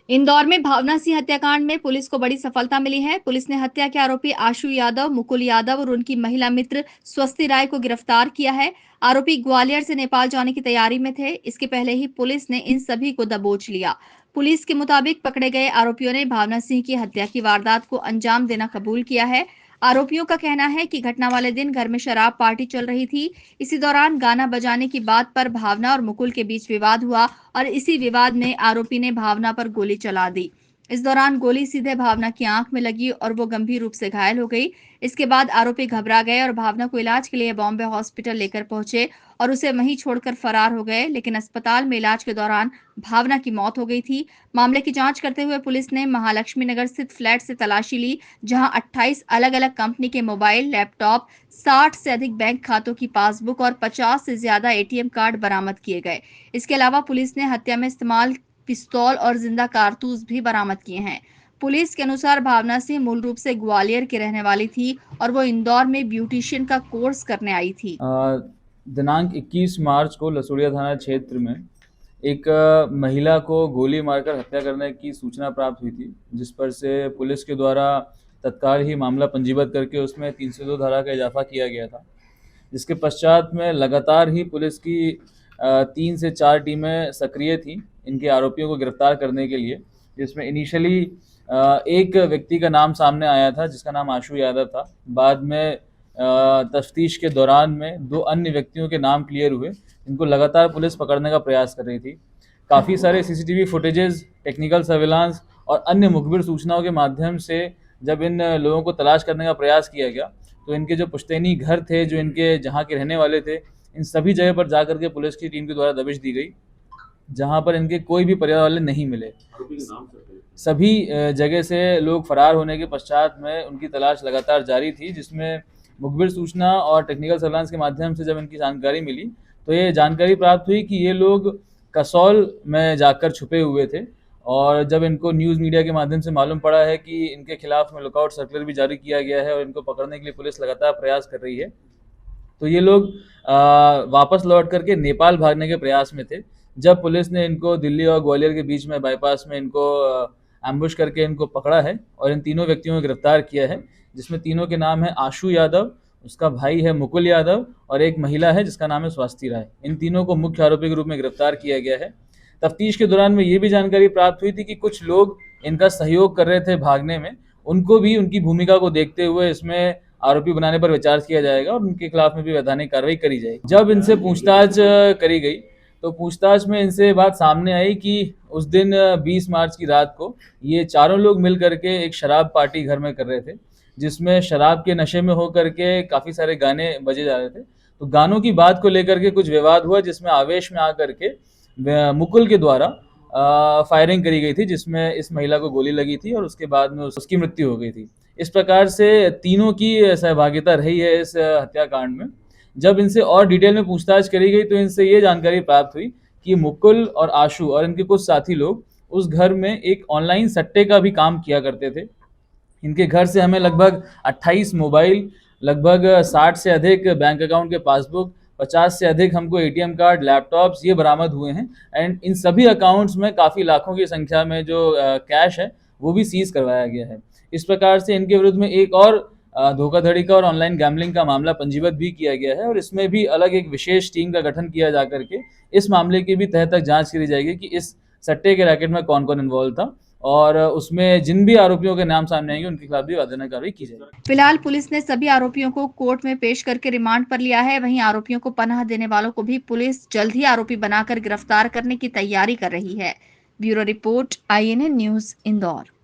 इंदौर में भावना सिंह हत्याकांड में पुलिस को बड़ी सफलता मिली है। पुलिस ने हत्या के आरोपी आशु यादव, मुकुल यादव और उनकी महिला मित्र स्वस्ति राय को गिरफ्तार किया है। आरोपी ग्वालियर से नेपाल जाने की तैयारी में थे। इसके पहले ही पुलिस ने इन सभी को दबोच लिया। पुलिस के मुताबिक पकड़े गए आरोपियों ने भावना सिंह की हत्या की वारदात को अंजाम देना कबूल किया है। आरोपियों का कहना है कि घटना वाले दिन घर में शराब पार्टी चल रही थी। इसी दौरान गाना बजाने की बात पर भावना और मुकुल के बीच विवाद हुआ और इसी विवाद में आरोपी ने भावना पर गोली चला दी। इस दौरान गोली सीधे भावना की आंख में लगी और वो गंभीर रूप से घायल हो गई। इसके बाद आरोपी घबरा गए और भावना को इलाज के लिए बॉम्बे हॉस्पिटल लेकर पहुंचे और उसे वहीं छोड़कर फरार हो गए, लेकिन अस्पताल में इलाज के दौरान भावना की मौत हो गई थी। मामले की जांच करते हुए पुलिस ने महालक्ष्मी नगर स्थित फ्लैट से तलाशी ली, जहां 28 अलग-अलग कंपनी के मोबाइल, लैपटॉप, 60 से अधिक बैंक खातों की पासबुक और 50 से ज्यादा एटीएम कार्ड बरामद किए गए। इसके अलावा पुलिस ने हत्या में इस्तेमाल पिस्तौल और जिंदा कारतूस भी बरामद किए हैं। पुलिस के अनुसार भावना सिंह मूल रूप से ग्वालियर की रहने वाली थी और वो इंदौर में ब्यूटिशियन का कोर्स करने आई थी। दिनांक 21 मार्च को लसुड़िया थाना क्षेत्र में एक महिला को गोली मारकर हत्या करने की सूचना प्राप्त हुई थी, जिस पर से पुलिस के द्वारा तत्काल ही मामला पंजीबद्ध करके उसमें 302 धारा का इजाफा किया गया था। जिसके पश्चात में लगातार ही पुलिस की 3 से 4 टीमें सक्रिय थीं इनके आरोपियों को गिरफ्तार करने के लिए, जिसमें इनिशियली एक व्यक्ति का नाम सामने आया था जिसका नाम आशु यादव था। बाद में तफ्तीश के दौरान में 2 अन्य व्यक्तियों के नाम क्लियर हुए, इनको लगातार पुलिस पकड़ने का प्रयास कर रही थी। काफ़ी सारे सीसीटीवी फुटेजेस, टेक्निकल सर्विलांस और अन्य मुखबिर सूचनाओं के माध्यम से जब इन लोगों को तलाश करने का प्रयास किया गया, तो इनके जो पुश्तैनी घर थे, जो इनके जहाँ के रहने वाले थे, इन सभी जगह पर जा करके पुलिस की टीम के द्वारा दबिश दी गई, जहाँ पर इनके कोई भी परिवार वाले नहीं मिले। सभी जगह से लोग फरार होने के पश्चात में उनकी तलाश लगातार जारी थी, जिसमें मुखबिर सूचना और टेक्निकल सर्विलांस के माध्यम से जब इनकी जानकारी मिली, तो ये जानकारी प्राप्त हुई कि ये लोग कसौल में जाकर छुपे हुए थे। और जब इनको न्यूज़ मीडिया के माध्यम से मालूम पड़ा है कि इनके खिलाफ में लुकआउट सर्कुलर भी जारी किया गया है और इनको पकड़ने के लिए पुलिस लगातार प्रयास कर रही है, तो ये लोग वापस लौट करके नेपाल भागने के प्रयास में थे। जब पुलिस ने इनको दिल्ली और ग्वालियर के बीच में बाईपास में इनको एम्बुश करके इनको पकड़ा है और इन तीनों व्यक्तियों को गिरफ्तार किया है, जिसमें तीनों के नाम है आशु यादव, उसका भाई है मुकुल यादव और एक महिला है जिसका नाम है स्वस्ति राय। इन तीनों को मुख्य आरोपी के रूप में गिरफ्तार किया गया है। तफ्तीश के दौरान में ये भी जानकारी प्राप्त हुई थी कि कुछ लोग इनका सहयोग कर रहे थे भागने में, उनको भी उनकी भूमिका को देखते हुए इसमें आरोपी बनाने पर विचार किया जाएगा और उनके खिलाफ में भी वैधानिक कार्रवाई करी जाएगी। जब इनसे पूछताछ करी गई, तो पूछताछ में इनसे बात सामने आई कि उस दिन 20 मार्च की रात को ये चारों लोग मिल करके एक शराब पार्टी घर में कर रहे थे, जिसमें शराब के नशे में होकर के काफ़ी सारे गाने बजे जा रहे थे। तो गानों की बात को लेकर के कुछ विवाद हुआ, जिसमें आवेश में आकर के मुकुल के द्वारा फायरिंग करी गई थी, जिसमें इस महिला को गोली लगी थी और उसके बाद में उसकी मृत्यु हो गई थी। इस प्रकार से तीनों की सहभागिता रही है इस हत्याकांड में। जब इनसे और डिटेल में पूछताछ करी गई, तो इनसे ये जानकारी प्राप्त हुई कि मुकुल और आशु और इनके कुछ साथी लोग उस घर में एक ऑनलाइन सट्टे का भी काम किया करते थे। इनके घर से हमें लगभग 28 मोबाइल, लगभग 60 से अधिक बैंक अकाउंट के पासबुक, 50 से अधिक हमको एटीएम कार्ड, लैपटॉप्स ये बरामद हुए हैं। एंड इन सभी अकाउंट्स में काफ़ी लाखों की संख्या में जो कैश है वो भी सीज करवाया गया है। इस प्रकार से इनके विरुद्ध में एक और धोखाधड़ी का और ऑनलाइन गैम्बलिंग का मामला पंजीबद्ध भी किया गया है और इसमें भी अलग एक विशेष टीम का गठन किया जा करके इस मामले की भी तह तक जांच करी जाएगी कि इस सट्टे के रैकेट में कौन कौन इन्वॉल्व था और उसमें जिन भी आरोपियों के नाम सामने आएंगे उनके खिलाफ भी वैधानिक कार्रवाई की जाएगी। फिलहाल पुलिस ने सभी आरोपियों को कोर्ट में पेश करके रिमांड पर लिया है। वहीं आरोपियों को पनाह देने वालों को भी पुलिस जल्द ही आरोपी बनाकर गिरफ्तार करने की तैयारी कर रही है। Bureau report, INN news, Indore.